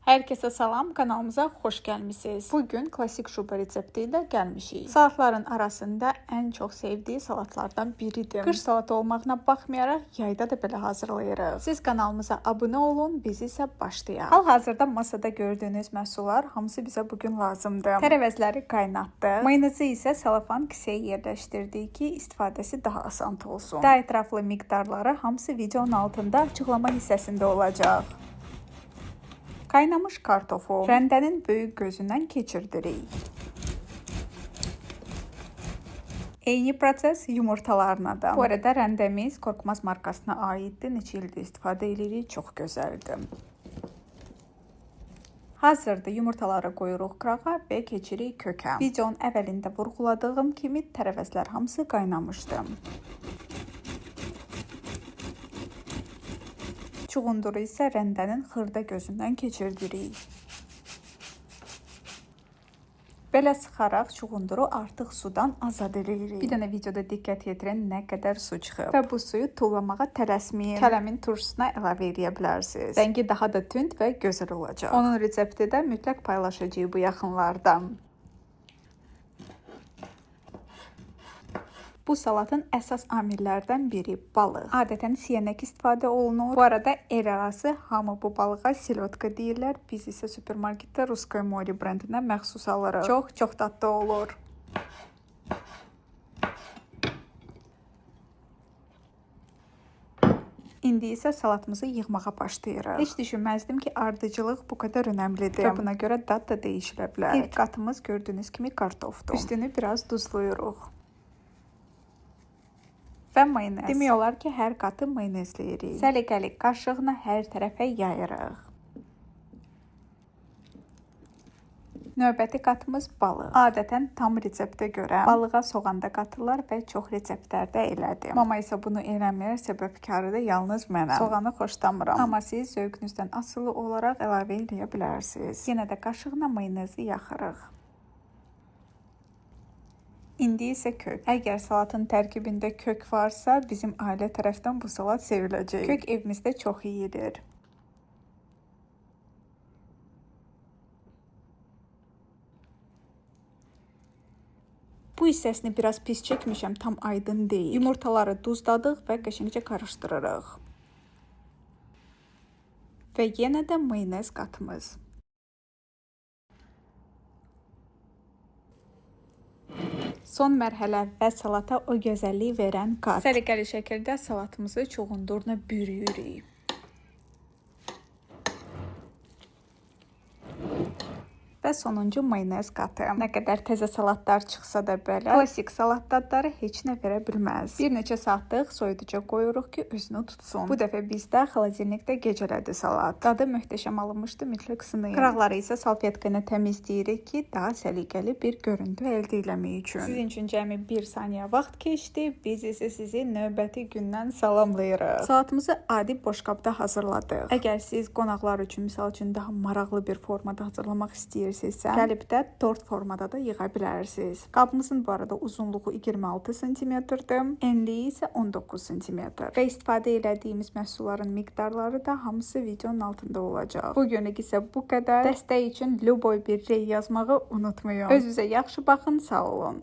Herkese salam, kanalımıza hoş gelmişsiniz. Bugün klasik şuba resepti ile gelmişik. Salatların arasında en çok sevdiği salatlardan biridir. Kış salatı olmağına baxmayaraq yayda da belə hazırlayırıq. Siz kanalımıza abone olun, biz isə başlayaq. Hal-hazırda masada gördüğünüz məhsullar hamısı bizə bugün lazımdır. Tərəvəzləri qaynatdıq. Mayonezi isə salafan kisəyə yerləşdirdik ki, istifadəsi daha asan olsun. Daha ətraflı miqdarları hamısı videonun altında açıqlama hissəsində olacaq. Kaynamış kartofu rendenin büyük gözünden keçirdirik. Eyni proses yumurtalarına da. Bu arada rendemiz Korkmaz markasına aittir. Neçə ildir istifadə edirik. Çox gözəldir. Hazırda yumurtaları qoyuruq qırağa və keçirik kökə. Videonun əvvəlində vurğuladığım kimi tərəvəzlər hamısı qaynamışdı. Çuğunduru isə rəndənin xırda gözündən keçirdirik. Belə sıxaraq çuğunduru artıq sudan azad edirik. Bir dənə videoda diqqət yetirin nə qədər su çıxıb. Və bu suyu tullamağa tələsməyin. Kələmin turşusuna əlavə edə bilərsiniz. Rəngi daha da tünd və gözəl olacaq. Onun resepti də mütləq paylaşacağıq bu yaxınlarda. Bu salatın əsas amillərdən biri balıq. Adətən siyanak istifadə olunur. Bu arada el arası hamı bu balığa selotka deyirlər. Biz isə supermarketdə Ruskoye More brendinə məxsus alırıq. Çox dadlı olur. İndi isə salatımızı yığmağa başlayırıq. Heç düşünməzdim ki, ardıcılıq bu qədər önəmlidir. Və buna görə dad da dəyişilə bilər. İlk qatımız gördüyünüz kimi kartofdur. Üstünü biraz duzluyuruq. Və mayonez. Demək olar ki, hər qatı mayonezləyirik. Səliqəli qaşıqla hər tərəfə yayırıq. Növbəti qatımız balıq. Adətən tam reseptə görə balığa soğan da qatırlar və çox reseptlərdə elədim. Mama isə bunu eləmir, səbəbkarı da yalnız mənəm. Soğanı xoşlamıram. Amma siz zövqünüzdən asılı olaraq əlavə edə bilərsiniz. Yenə də qaşıqla mayonezi yaxırıq. İndi isə kök. Əgər salatın tərkibində kök varsa, bizim ailə tərəfdən bu salat seviləcək. Kök evimizdə çox yeyilir. Bu hissəsini biraz pis çəkmişəm, tam aydın deyil. Yumurtaları duzladıq və qəşəngcə qarışdırırıq. Və yenə də mayonez qatımız. Son mərhələ və salata o gözəlliyi verən qat. Səliqəli şəkildə salatımızı çuğundurla bürüyürük. Və sonuncu mayonez qatı. Nə qədər təzə salatlar çıxsa da belə, klasik salat dadları heç nə verə bilməz. Bir neçə saatlıq soyuduca qoyuruq ki, özünü tutsun. Bu dəfə bizdə xaladelnikdə gecələdi salat. Dadı möhtəşəm alınmışdı, mütləq sınayın. Qıraqları isə salfetka ilə təmizləyirik ki, daha səliqəli bir görüntü əldə etmək üçün. Sizin üçün cəmi 1 saniyə vaxt keçdi. Biz isə sizi növbəti gündən salamlayırıq. Salatımızı adi boşqabda hazırladıq. Əgər siz qonaqlar üçün, misal üçün daha maraqlı bir formada hazırlamaq istəyirsiniz, gəlib də tort formada da yığa bilərsiniz. Qabımızın bu arada uzunluğu 26 cm-dir, enliyi isə 19 cm. Və istifadə etdiyimiz məhsulların miqdarları da hamısı videonun altında olacaq. Bugünlük isə bu qədər. Dəstək üçün Luboy bir rey yazmağı unutmayın. Özünüzə yaxşı baxın, sağ olun.